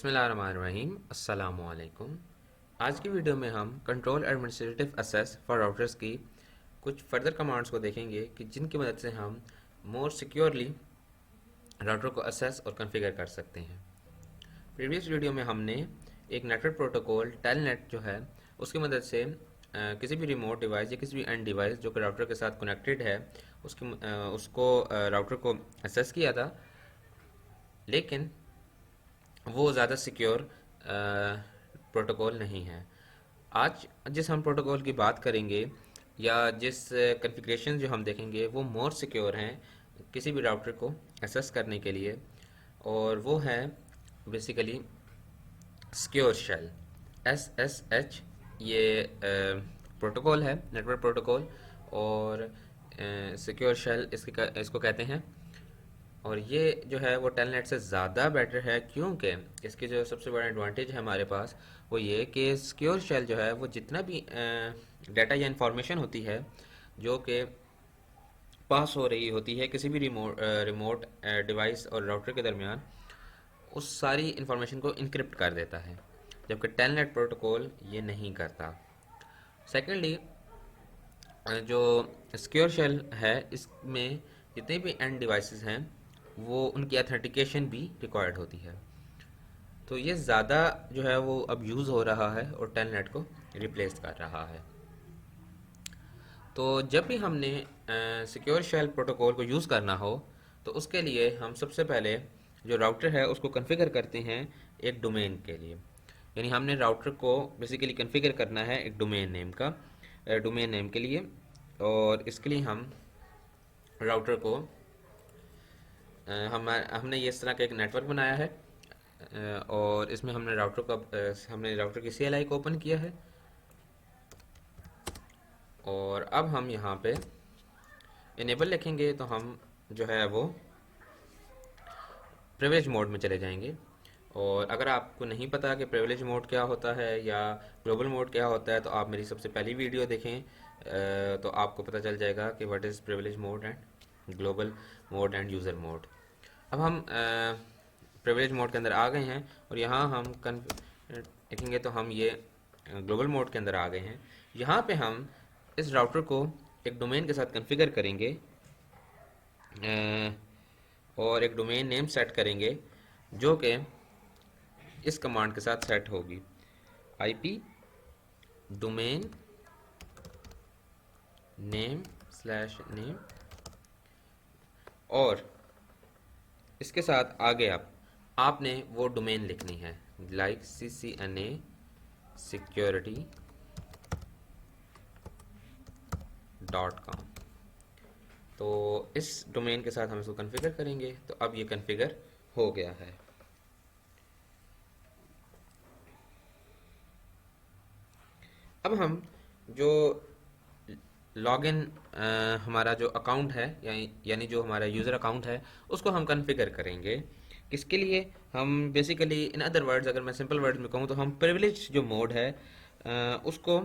बिस्मिल्लाहिर्रहमानिर्रहीम अस्सलामुअलैकुम। आज की वीडियो में हम control administrative assess for routers की कुछ फर्दर कमांड्स को देखेंगे कि जिनकी मदद से हम मोर सिक्योरली राउटर को असेस और कॉन्फ़िगर कर सकते हैं। प्रीवियस वीडियो में हमने एक नेटवर्क प्रोटोकॉल टेलनेट जो है उसकी मदद से किसी भी रिमोट डिवाइस या किसी भी एंड डिवाइस जो कि राउटर के साथ कनेक्टेड है उसको राउटर को असेस किया था, लेकिन वो ज़्यादा सिक्योर प्रोटोकॉल नहीं है। आज जिस हम प्रोटोकॉल की बात करेंगे या जिस कॉन्फ़िगरेशन जो हम देखेंगे वो मोर सिक्योर हैं किसी भी राउटर को एक्सेस करने के लिए, और वो है बेसिकली सिक्योर शेल SSH। ये प्रोटोकॉल है, नेटवर्क प्रोटोकॉल, और सिक्योर शेल इसको कहते हैं। और ये जो है वो टेलनेट से ज़्यादा बेटर है, क्योंकि इसकी जो सबसे बड़ा एडवांटेज है हमारे पास वो ये कि सिक्योर शेल जो है वो जितना भी डाटा या इंफॉर्मेशन होती है जो कि पास हो रही होती है किसी भी रिमोट डिवाइस और राउटर के दरमियान, उस सारी इंफॉर्मेशन को इनक्रिप्ट कर देता है, जबकि टेलनेट प्रोटोकॉल ये नहीं करता। सेकेंडली, जो सिक्योर शेल है इसमें जितने भी एंड डिवाइसेस हैं वो उनकी ऑथेंटिकेशन भी रिक्वायर्ड होती है। तो ये ज़्यादा जो है वो अब यूज़ हो रहा है और टेलनेट को रिप्लेस कर रहा है। तो जब भी हमने सिक्योर शेल प्रोटोकॉल को यूज़ करना हो तो उसके लिए हम सबसे पहले जो राउटर है उसको कॉन्फ़िगर करते हैं एक डोमेन के लिए। यानी हमने राउटर को बेसिकली कॉन्फ़िगर करना है एक डोमेन नेम के लिए, और इसके लिए हम राउटर को हमने ये इस तरह का एक नेटवर्क बनाया है, और इसमें हमने राउटर की CLI को ओपन किया है, और अब हम यहाँ पे इनेबल लिखेंगे तो हम जो है वो प्रिविलेज मोड में चले जाएंगे। और अगर आपको नहीं पता कि प्रिविलेज मोड क्या होता है या ग्लोबल मोड क्या होता है तो आप मेरी सबसे पहली वीडियो देखें, तो आपको पता चल जाएगा कि what is privilege mode and global mode end user mode. अब हम प्रिविलेज मोड के अंदर आ गए हैं और यहाँ हम देखेंगे तो हम ये ग्लोबल मोड के अंदर आ गए हैं। यहाँ पे हम इस राउटर को एक डोमेन के साथ कॉन्फ़िगर करेंगे और एक डोमेन नेम सेट करेंगे जो कि इस कमांड के साथ सेट होगी, IP डोमेन नेम/नेम, और इसके साथ आगे आपने वो डोमेन लिखनी है लाइक CCNA security.com। तो इस डोमेन के साथ हम इसको कॉन्फ़िगर करेंगे। तो अब ये कॉन्फ़िगर हो गया है। अब हम जो लॉगिन हमारा जो अकाउंट है यानी जो हमारा यूज़र अकाउंट है उसको हम कॉन्फ़िगर करेंगे। किसके लिए? हम बेसिकली इन अदर वर्ड्स, अगर मैं सिंपल वर्ड्स में कहूँ तो हम प्रिविलेज जो मोड है उसको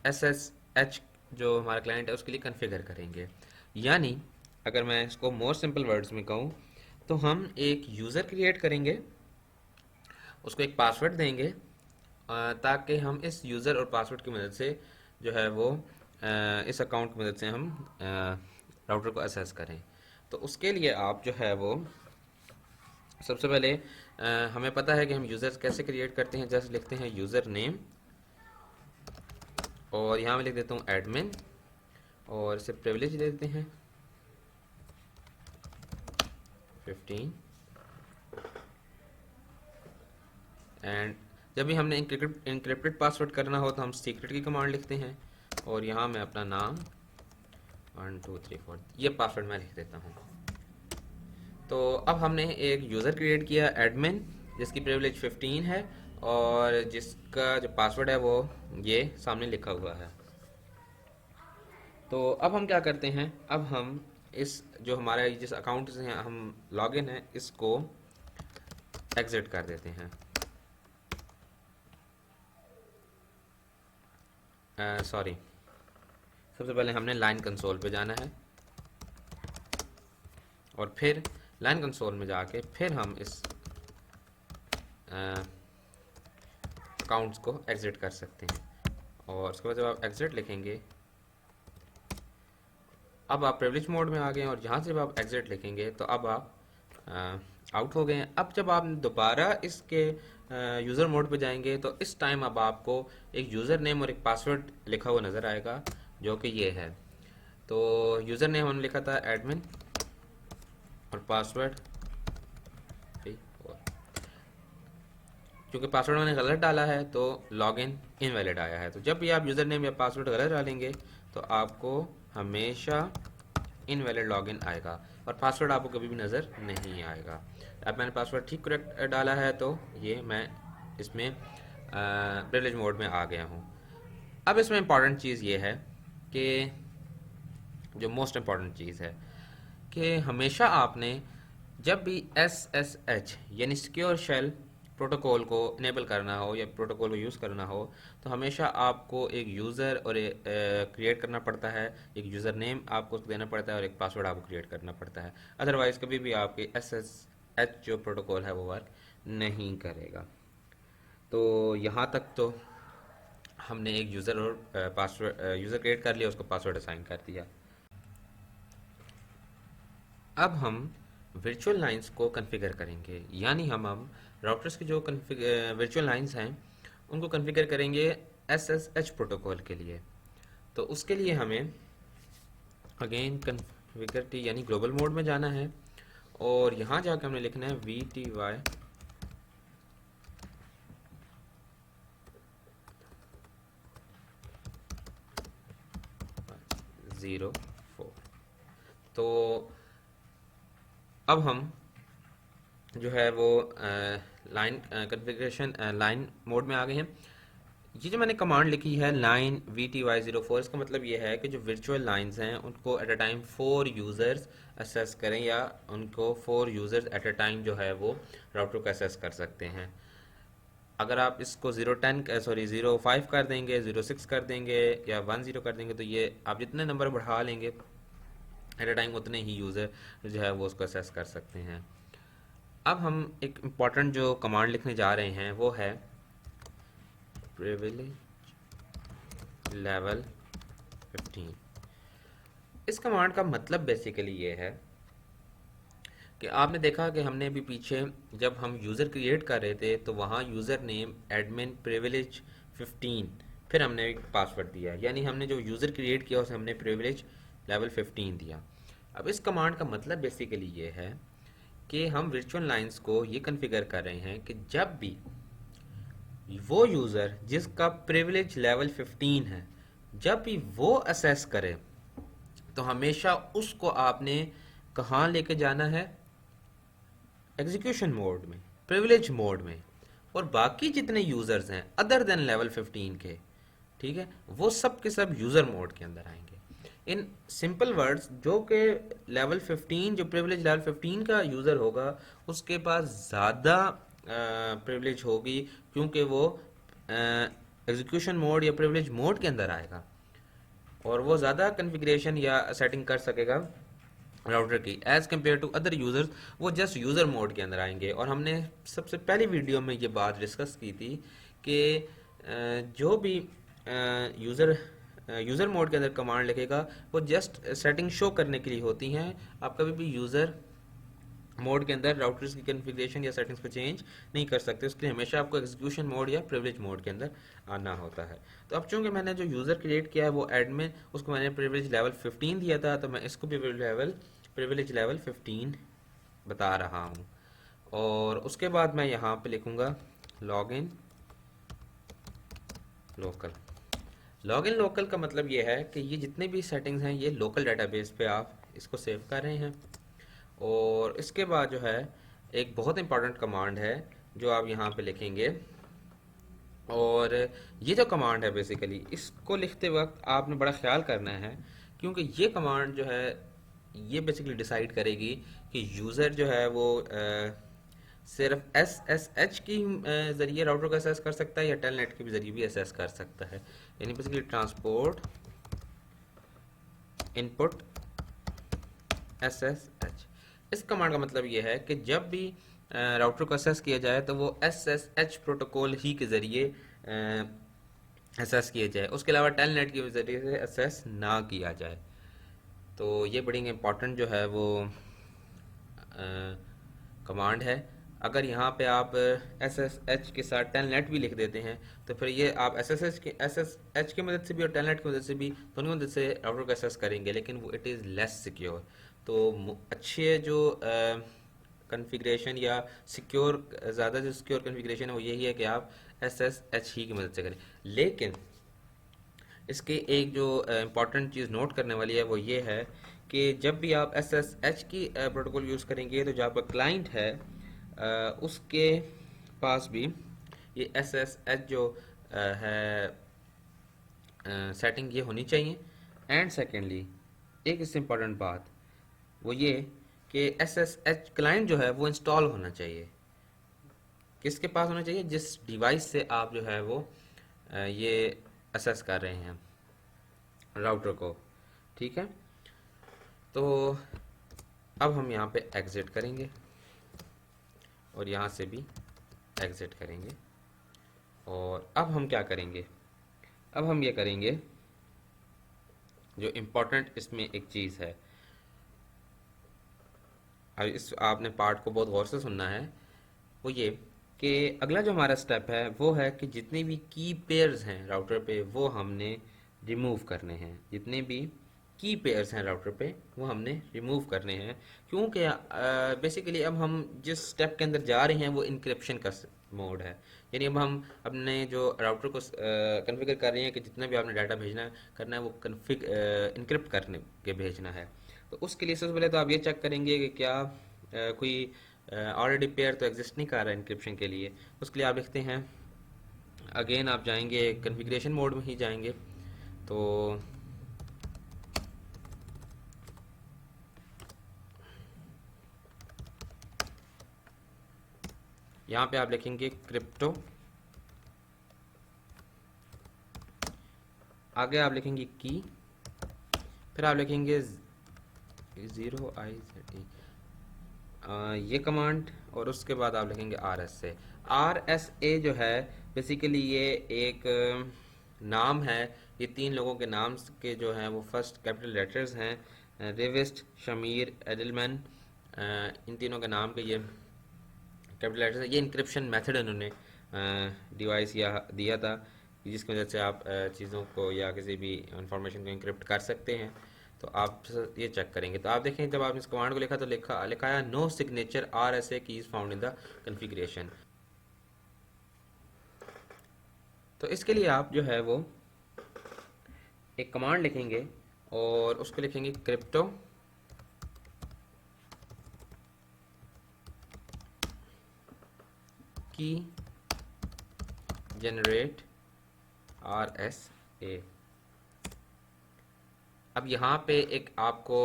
SSH जो हमारा क्लाइंट है उसके लिए कॉन्फ़िगर करेंगे। यानी अगर मैं इसको मोर सिंपल वर्ड्स में कहूँ तो हम एक यूज़र क्रिएट करेंगे, उसको एक पासवर्ड देंगे, ताकि हम इस यूज़र और पासवर्ड की मदद से जो है वो इस अकाउंट की मदद से हम राउटर को असेस करें। तो उसके लिए आप जो है वो सबसे पहले हमें पता है कि हम यूज़र कैसे क्रिएट करते हैं। जस्ट लिखते हैं यूज़र नेम, और यहाँ मैं लिख देता हूँ एडमिन, और इसे प्रिविलेज दे देते हैं 15। एंड जब भी हमने इनक्रिप्टेड पासवर्ड करना हो तो हम सीक्रेट की कमांड लिखते हैं, और यहाँ मैं अपना नाम 1 2 3 4 ये पासवर्ड मैं लिख देता हूँ। तो अब हमने एक यूज़र क्रिएट किया एडमिन जिसकी प्रिविलेज 15 है और जिसका जो पासवर्ड है वो ये सामने लिखा हुआ है। तो अब हम क्या करते हैं, अब हम इस जो हमारा जिस अकाउंट से हम लॉगिन है इसको एग्जिट कर देते हैं। सॉरी, सबसे पहले हमने लाइन कंसोल पे जाना है और फिर लाइन कंसोल में जाके फिर हम इस अकाउंट्स को एग्जिट कर सकते हैं। और उसके बाद जब आप एग्जिट लिखेंगे, अब आप प्रिविलेज मोड में आ गए हैं, और यहाँ से जब आप एग्जिट लिखेंगे तो अब आप आउट हो गए हैं। अब जब आप दोबारा इसके यूज़र मोड पे जाएंगे तो इस टाइम अब आपको एक यूज़र नेम और एक पासवर्ड लिखा हुआ नज़र आएगा, जो कि ये है। तो यूज़र नेम हमने लिखा था एडमिन और पासवर्ड, क्योंकि पासवर्ड मैंने गलत डाला है तो लॉगिन इनवैलिड आया है। तो जब भी आप यूज़र नेम या पासवर्ड गलत डालेंगे तो आपको हमेशा इनवैलिड लॉगिन आएगा और पासवर्ड आपको कभी भी नज़र नहीं आएगा। अब मैंने पासवर्ड ठीक करेक्ट डाला है तो ये मैं इसमें प्रिविलेज मोड में आ गया हूँ। अब इसमें इम्पॉर्टेंट चीज़ ये है कि जो मोस्ट इम्पॉर्टेंट चीज़ है कि हमेशा आपने जब भी SSH यानी सिक्योर शेल प्रोटोकॉल को इनेबल करना हो या प्रोटोकॉल को यूज़ करना हो तो हमेशा आपको एक यूज़र और क्रिएट करना पड़ता है, एक यूज़र नेम आपको देना पड़ता है और एक पासवर्ड आपको क्रिएट करना पड़ता है। अदरवाइज़ कभी भी आपके SSH जो प्रोटोकॉल है वो वर्क नहीं करेगा। तो यहाँ तक तो हमने एक यूज़र और पासवर्ड यूज़र क्रिएट कर लिया, उसको पासवर्ड असाइन कर दिया। अब हम वर्चुअल लाइंस को कॉन्फ़िगर करेंगे, यानी हम राउटर्स की जो वर्चुअल लाइंस हैं उनको कॉन्फ़िगर करेंगे SSH प्रोटोकॉल के लिए। तो उसके लिए हमें अगेन कॉन्फ़िगर टी यानी ग्लोबल मोड में जाना है और यहाँ जाकर हमने लिखना है VTY 04। तो अब हम जो है वो लाइन कॉन्फ़िगरेशन लाइन मोड में आ गए हैं। ये जो मैंने कमांड लिखी है लाइन VTY04, इसका मतलब ये है कि जो वर्चुअल लाइंस हैं उनको at a time 4 users assess करें, या उनको 4 यूज़र्स एट अ टाइम जो है वो राउटर को असेस कर सकते हैं। अगर आप इसको 05 कर देंगे, 06 कर देंगे या 10 कर देंगे तो ये आप जितने नंबर बढ़ा लेंगे एट अ टाइम उतने ही यूज़र जो है वो उसको असेस कर सकते हैं। अब हम एक इम्पॉर्टेंट जो कमांड लिखने जा रहे हैं वो है प्रिविलेज लेवल 15। इस कमांड का मतलब बेसिकली ये है कि आपने देखा कि हमने अभी पीछे जब हम यूज़र क्रिएट कर रहे थे तो वहाँ यूज़र नेम एडमिन प्रिविलेज 15, फिर हमने एक पासवर्ड दिया, यानी हमने जो यूज़र क्रिएट किया उसे हमने प्रिविलेज लेवल 15 दिया। अब इस कमांड का मतलब बेसिकली ये है कि हम वर्चुअल लाइंस को ये कॉन्फ़िगर कर रहे हैं कि जब भी वो यूज़र जिसका प्रिविलेज लेवल 15 है जब भी वो असेस करे तो हमेशा उसको आपने कहाँ लेके जाना है, एग्जीक्यूशन मोड में, प्रिविलेज मोड में, और बाकी जितने यूज़र्स हैं अदर देन लेवल 15 के, ठीक है, वो सब के सब यूज़र मोड के अंदर आएंगे। इन सिंपल वर्ड्स, जो कि लेवल 15 जो प्रिविलेज लेवल 15 का यूज़र होगा उसके पास ज़्यादा प्रिविलेज होगी, क्योंकि वो एग्जीक्यूशन मोड या प्रिविलेज मोड के अंदर आएगा और वो ज़्यादा कॉन्फ़िगरेशन या सेटिंग कर सकेगा राउटर की as compare to other users, वो जस्ट यूज़र मोड के अंदर आएंगे। और हमने सबसे पहली वीडियो में ये बात डिस्कस की थी कि जो भी यूज़र मोड के अंदर कमांड लिखेगा वो जस्ट सेटिंग शो करने के लिए होती हैं। आप कभी भी यूज़र मोड के अंदर राउटर्स की कॉन्फ़िगरेशन या सेटिंग्स को चेंज नहीं कर सकते, उसके लिए हमेशा आपको एग्जीक्यूशन मोड या प्रिविलेज मोड के अंदर आना होता है। तो अब चूंकि मैंने जो यूज़र क्रिएट किया है वो एडमिन, उसको मैंने प्रिविलेज लेवल 15 दिया था, तो मैं इसको भी प्रिविलेज लेवल 15 बता रहा हूँ। और उसके बाद मैं यहाँ पे लिखूँगा लॉगिन लोकल। लॉगिन लोकल का मतलब ये है कि ये जितने भी सेटिंग्स हैं ये लोकल डेटाबेस पे आप इसको सेव कर रहे हैं। और इसके बाद जो है एक बहुत इंपॉर्टेंट कमांड है जो आप यहाँ पे लिखेंगे, और ये जो कमांड है बेसिकली इसको लिखते वक्त आपने बड़ा ख्याल करना है, क्योंकि ये कमांड जो है ये बेसिकली डिसाइड करेगी कि यूज़र जो है वो सिर्फ SSH की ज़रिए राउटर को असेस कर सकता है या टेलनेट के भी ज़रिए भी असेस कर सकता है। यानी बेसिकली ट्रांसपोर्ट इनपुट SSH। इस कमांड का मतलब ये है कि जब भी राउटर को असेस किया जाए तो वो SSH प्रोटोकॉल ही के ज़रिए असेस किया जाए, उसके अलावा टेलनेट के ज़रिए से असेस ना किया जाए। तो ये बड़ी इम्पॉर्टेंट जो है वो कमांड है। अगर यहाँ पे आप SSH के साथ टेलनेट भी लिख देते हैं तो फिर ये आप SSH की मदद से भी और टेलनेट की मदद से भी, दोनों की मदद से राउटर को एक्सेस करेंगे, लेकिन वो इट इज़ लेस सिक्योर। तो अच्छे जो कॉन्फ़िगरेशन या सिक्योर, ज़्यादा जो सिक्योर कॉन्फ़िगरेशन है वो यही है कि आप SSH ही की मदद से करें। लेकिन इसके एक जो इम्पॉर्टेंट चीज़ नोट करने वाली है वो ये है कि जब भी आप SSH की प्रोटोकॉल यूज़ करेंगे तो जो आपका क्लाइंट है उसके पास भी ये SSH जो है सेटिंग ये होनी चाहिए। एंड सेकेंडली एक इससे इम्पॉर्टेंट बात वो ये कि SSH क्लाइंट जो है वो इंस्टॉल होना चाहिए। किसके पास होना चाहिए? जिस डिवाइस से आप जो है वो ये असेस कर रहे हैं राउटर को। ठीक है, तो अब हम यहाँ पे एग्ज़िट करेंगे और यहाँ से भी एग्ज़िट करेंगे। और अब हम क्या करेंगे? अब हम ये करेंगे, जो इम्पोर्टेंट इसमें एक चीज़ है, अब इस आपने पार्ट को बहुत गौर से सुनना है, वो ये कि अगला जो हमारा स्टेप है वो है कि जितने भी की पेयर्स हैं राउटर पे वो हमने रिमूव करने हैं। जितने भी की पेयर्स हैं राउटर पे वो हमने रिमूव करने हैं, क्योंकि बेसिकली अब हम जिस स्टेप के अंदर जा रहे हैं वो इंक्रिप्शन का मोड है। यानी अब हम अपने जो राउटर को कन्फिगर कर रहे हैं कि जितना भी आपने डाटा भेजना करना है वो इनक्रिप्ट करने के भेजना है। तो उसके लिए सबसे पहले तो आप ये चेक करेंगे कि क्या कोई ऑलरेडी पेयर तो एग्जिस्ट नहीं कर रहा है इंक्रिप्शन के लिए। उसके लिए आप लिखते हैं, अगेन आप जाएंगे कॉन्फ़िगरेशन मोड में ही जाएंगे, तो यहाँ पे आप लिखेंगे क्रिप्टो, आगे आप लिखेंगे की, फिर आप लिखेंगे 0IZE ये कमांड, और उसके बाद आप लिखेंगे RSA जो है बेसिकली ये एक नाम है। ये तीन लोगों के नाम के जो हैं वो फर्स्ट कैपिटल लेटर्स हैं, रिविस्ट, शमीर, एडलमैन, इन तीनों के नाम के ये कैपिटल लेटर्स हैं। ये इंक्रिप्शन मेथड उन्होंने डिवाइस या दिया था जिसकी वजह से आप चीज़ों को या किसी भी इंफॉर्मेशन को इंक्रिप्ट कर सकते हैं। तो आप ये चेक करेंगे तो आप देखें जब आपने इस कमांड को लिखा तो लिखाया no signature RSA keys found in the configuration. तो इसके लिए आप जो है वो एक कमांड लिखेंगे और उसको लिखेंगे क्रिप्टो की जनरेट RSA। अब यहाँ पे एक आपको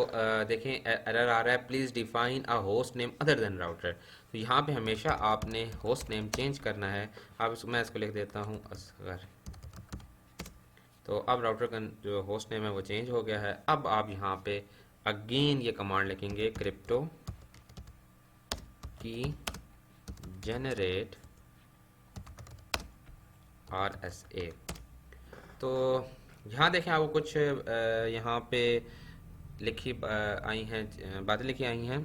देखें एरर आ रहा है, please define a host name other than router. तो यहाँ पे हमेशा आपने होस्ट नेम चेंज करना है। अब मैं इसको लिख देता हूँ असगर। तो अब राउटर का जो होस्ट नेम है वो चेंज हो गया है। अब आप यहाँ पे अगेन ये कमांड लिखेंगे क्रिप्टो की जनरेट RSA। तो यहाँ देखें आपको कुछ यहाँ पे लिखी आई हैं, बातें लिखी आई हैं।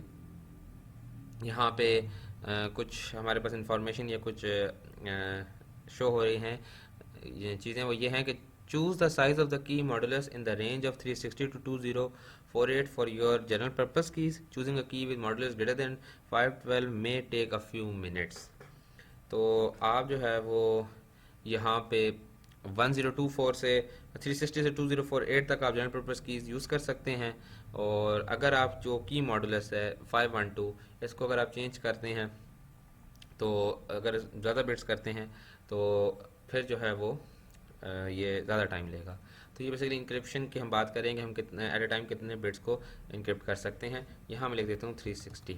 यहाँ पे कुछ हमारे पास इंफॉर्मेशन या कुछ शो हो रही हैं। ये चीज़ें वो ये हैं कि choose the size of the key modulus in the range of 360 to 2048 for your general purpose keys. Choosing a key with modulus greater than 512 may take a few minutes. तो आप जो है वो यहाँ पे 1024 से 360 से 2048 तक आप जनरल पर्पस कीज़ यूज़ कर सकते हैं। और अगर आप जो की मॉडुलस है 512 इसको अगर आप चेंज करते हैं तो अगर ज़्यादा बिट्स करते हैं तो फिर जो है वो ये ज़्यादा टाइम लेगा। तो ये बेसिकली इंक्रिप्शन की हम बात करेंगे, हम कितने एट ए टाइम कितने बिट्स को इंक्रिप्ट कर सकते हैं। यहाँ मैं लिख देता हूँ 360।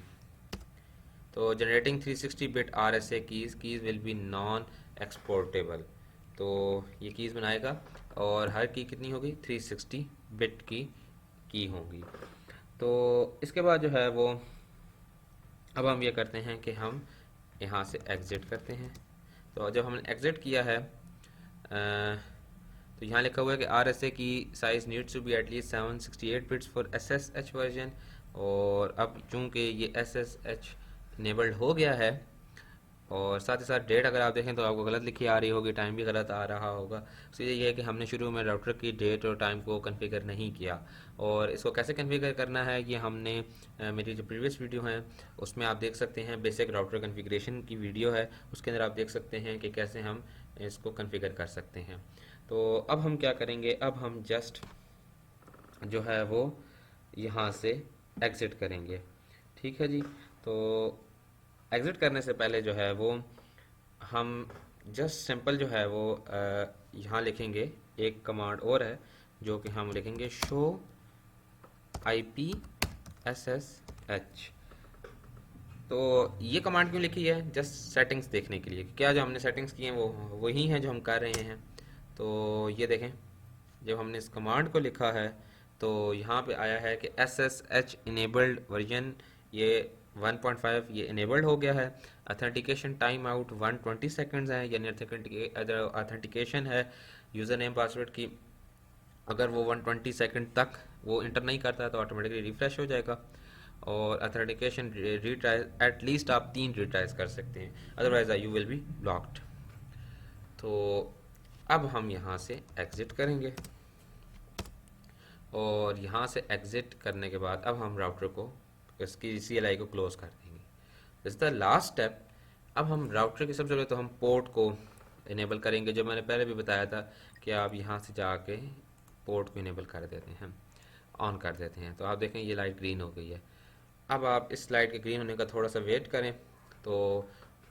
तो generating 360 bit RSA keys will be non exportable. तो ये कीज़ बनाएगा और हर की कितनी होगी? 360 बिट की होगी। तो इसके बाद जो है वो अब हम ये करते हैं कि हम यहाँ से एग्ज़िट करते हैं। तो जब हमने एग्ज़िट किया है तो यहाँ लिखा हुआ है कि RSA की size needs to be at least 768 bits for SSH version. और अब चूँकि ये SSH इनेबल्ड हो गया है और साथ ही साथ डेट अगर आप देखें तो आपको गलत लिखी आ रही होगी, टाइम भी गलत आ रहा होगा। तो ये है कि हमने शुरू में राउटर की डेट और टाइम को कॉन्फ़िगर नहीं किया। और इसको कैसे कॉन्फ़िगर करना है ये हमने मेरी जो प्रीवियस वीडियो है उसमें आप देख सकते हैं। बेसिक राउटर कॉन्फ़िगरेशन की वीडियो है, उसके अंदर आप देख सकते हैं कि कैसे हम इसको कॉन्फ़िगर कर सकते हैं। तो अब हम क्या करेंगे, अब हम जस्ट जो है वो यहाँ से एग्ज़िट करेंगे। ठीक है जी। तो एग्ज़िट करने से पहले जो है वो हम जस्ट सिंपल जो है वो यहाँ लिखेंगे। एक कमांड और है जो कि हम लिखेंगे शो IP SSH। तो ये कमांड क्यों लिखी है, जस्ट सेटिंग्स देखने के लिए। क्या जो हमने सेटिंग्स की हैं वो वही हैं जो हम कर रहे हैं। तो ये देखें, जब हमने इस कमांड को लिखा है तो यहाँ पे आया है कि SSH इनेबल्ड वर्जन ये 1.5 ये इनेबल्ड हो गया है। अथेंटिकेशन टाइम आउट 120 सेकंड्स है, यानी अथेंटिकेशन है यूज़र नेम पासवर्ड की। अगर वो 120 सेकंड तक वो इंटर नहीं करता है तो ऑटोमेटिकली रिफ्रेश हो जाएगा। और अथेंटिकेशन रीट्राई एटलीस्ट आप 3 रिट्राइज कर सकते हैं, otherwise you will be blocked. तो अब हम यहाँ से एग्ज़िट करेंगे और यहाँ से एग्ज़िट करने के बाद अब हम राउटर को इसकी CLI को क्लोज कर देंगे। This is the last step. अब हम राउटर की सबसे पहले तो हम पोर्ट को इनेबल करेंगे, जो मैंने पहले भी बताया था कि आप यहाँ से जाके पोर्ट को इनेबल कर देते हैं, ऑन कर देते हैं। तो आप देखें ये लाइट ग्रीन हो गई है। अब आप इस लाइट के ग्रीन होने का थोड़ा सा वेट करें, तो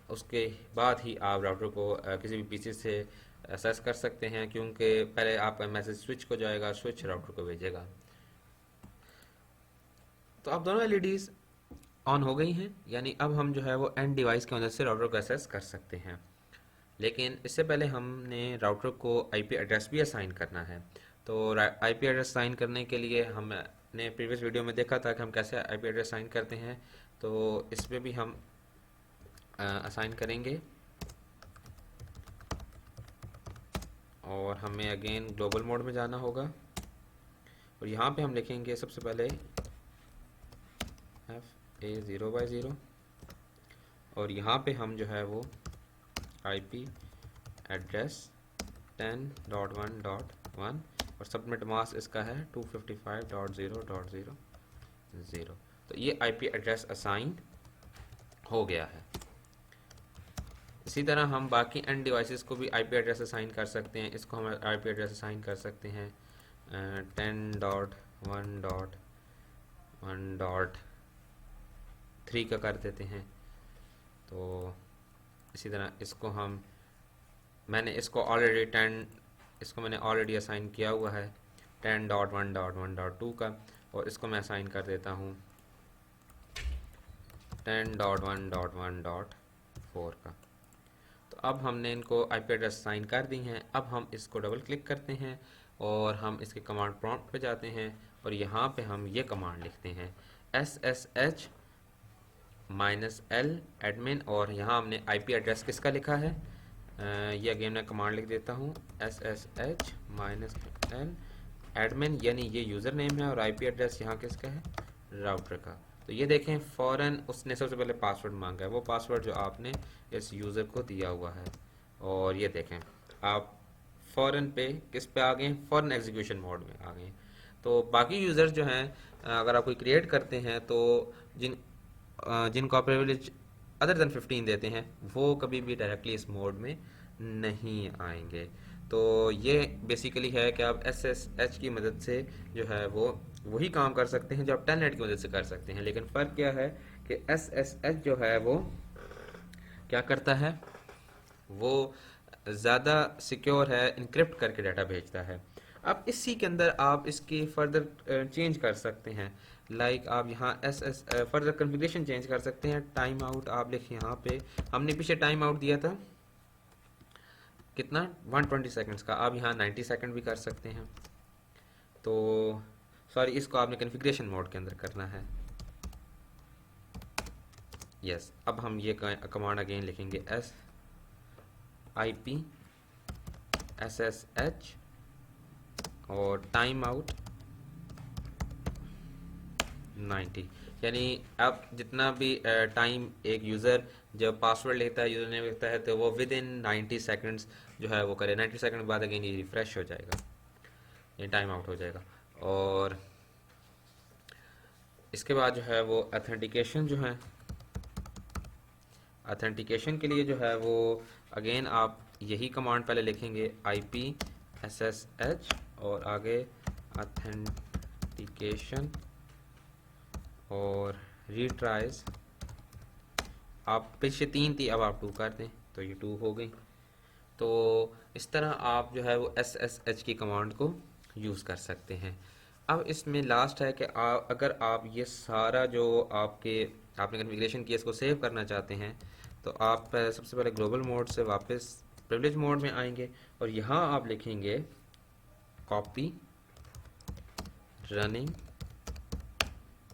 उसके बाद ही आप राउटर को किसी भी पीसी से एक्सेस कर सकते हैं, क्योंकि पहले आपका मैसेज स्विच को जाएगा, स्विच राउटर को भेजेगा। तो अब दोनों LEDs ऑन हो गई हैं, यानी अब हम जो है वो एंड डिवाइस की मदद से राउटर को एक्सेस कर सकते हैं। लेकिन इससे पहले हमने राउटर को IP एड्रेस भी असाइन करना है। तो IP एड्रेस असाइन करने के लिए हमने प्रीवियस वीडियो में देखा था कि हम कैसे IP एड्रेस असाइन करते हैं। तो इसमें भी हम असाइन करेंगे और हमें अगेन ग्लोबल मोड में जाना होगा। और यहाँ पे हम लिखेंगे सबसे पहले FA0/0 और यहाँ पे हम जो है वो IP एड्रेस 10.1.1 और सबमिट मास्क इसका है 255.0.0.0। तो ये IP एड्रेस असाइन हो गया है। इसी तरह हम बाकी एंड डिवाइसेस को भी IP एड्रेस असाइन कर सकते हैं। इसको हम IP एड्रेस असाइन कर सकते हैं 10.1.1.3 का कर देते हैं। तो इसी तरह इसको मैंने इसको ऑलरेडी असाइन किया हुआ है 10.1.1.2 का, और इसको मैं असाइन कर देता हूँ 10.1.1.4 का। तो अब हमने इनको IP एड्रेस असाइन कर दी हैं। अब हम इसको डबल क्लिक करते हैं और हम इसके कमांड प्रॉम्प्ट पे जाते हैं और यहाँ पे हम ये कमांड लिखते हैं SSH-L एडमिन। और यहाँ हमने IP एड्रेस किसका लिखा है, ये अगेन मैं कमांड लिख देता हूँ SSH-L एडमिन, यानी ये यूज़र नेम है और IP एड्रेस यहाँ किसका है, राउटर का। तो ये देखें फ़ौरन उसने सबसे पहले पासवर्ड मांगा है, वो पासवर्ड जो आपने इस यूज़र को दिया हुआ है। और ये देखें आप फ़ौरन पे किस पे आ गए, फ़ौरन एग्जीक्यूशन मोड में आ गए। तो बाकी यूज़र्स जो हैं अगर आप कोई क्रिएट करते हैं तो जिनको आप प्रिविलेज अदर देन 15 देते हैं वो कभी भी डायरेक्टली इस मोड में नहीं आएंगे। तो ये बेसिकली है कि आप SSH की मदद से जो है वो वही काम कर सकते हैं जो आप टेलनेट की मदद से कर सकते हैं। लेकिन फ़र्क क्या है कि SSH जो है वो क्या करता है, वो ज़्यादा सिक्योर है, इनक्रिप्ट करके डाटा भेजता है। अब इसी के अंदर आप इसकी फर्दर चेंज कर सकते हैं। लाइक आप यहाँ फर्दर कन्फिग्रेशन चेंज कर सकते हैं। टाइम आउट आप लिख यहाँ पे, हमने पीछे टाइम आउट दिया था कितना 120 सेकंड्स का, आप यहाँ 90 सेकंड भी कर सकते हैं। तो सॉरी, इसको आपने कन्फिग्रेशन मोड के अंदर करना है। यस, अब हम ये कमांड अगेन लिखेंगे IP SSH और टाइम आउट 90। यानी अब जितना भी टाइम एक यूज़र जब पासवर्ड लेता है, यूज़र नेम लिखता है, तो वो विद इन 90 सेकंड्स जो है वो करे। 90 सेकंड बाद अगेन ये रिफ्रेश हो जाएगा, ये टाइम आउट हो जाएगा। और इसके बाद जो है वो ऑथेंटिकेशन जो है, ऑथेंटिकेशन के लिए जो है वो अगेन आप यही कमांड पहले लिखेंगे IP SSH और आगे ऑथेंटिकेशन और रीट्राइज। आप पीछे 3 थी, अब आप 2 कर दें तो ये 2 हो गई। तो इस तरह आप जो है वो SSH की कमांड को यूज़ कर सकते हैं। अब इसमें लास्ट है कि अगर आप ये सारा जो आपने कन्फिग्रेशन किया इसको सेव करना चाहते हैं, तो आप सबसे पहले ग्लोबल मोड से वापस प्रिविलेज मोड में आएंगे और यहाँ आप लिखेंगे कॉपी रनिंग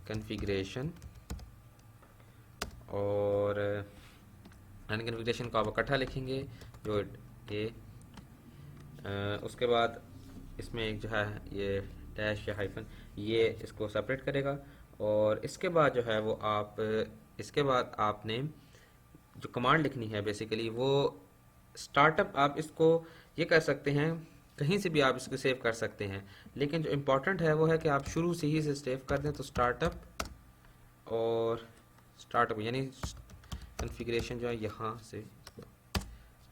कन्फिग्रेशन, और रनिंग कन्फिग्रेशन को आप इकट्ठा लिखेंगे जो कि उसके बाद इसमें एक जो है ये डैश या हाइफन ये इसको सेपरेट करेगा। और इसके बाद जो है वो आप इसके बाद आपने जो कमांड लिखनी है बेसिकली वो स्टार्टअप, आप इसको ये कर सकते हैं कहीं से भी आप इसको सेव कर सकते हैं, लेकिन जो इम्पोर्टेंट है वो है कि आप शुरू से ही इसे सेव कर दें। तो स्टार्टअप और स्टार्टअप यानी कन्फिग्रेशन जो है यहाँ से,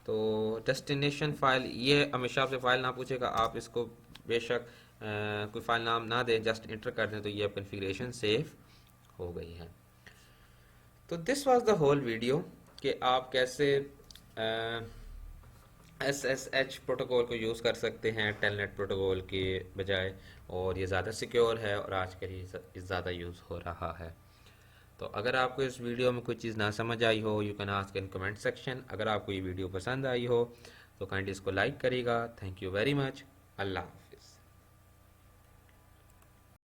तो डेस्टिनेशन फाइल ये हमेशा आपसे फाइल ना पूछेगा, आप इसको बेशक कोई फाइल नाम ना दें, जस्ट इंटर कर दें तो ये कन्फिग्रेशन सेव हो गई है। तो this was the whole video कि आप कैसे SSH प्रोटोकॉल को यूज़ कर सकते हैं टेलनेट प्रोटोकॉल के बजाय, और ये ज़्यादा सिक्योर है और आजकल ये ज़्यादा यूज़ हो रहा है। तो अगर आपको इस वीडियो में कोई चीज़ ना समझ आई हो, you can ask in comment section. अगर आपको ये वीडियो पसंद आई हो तो काइंडली इसको लाइक करिएगा। Thank you very much. Allah.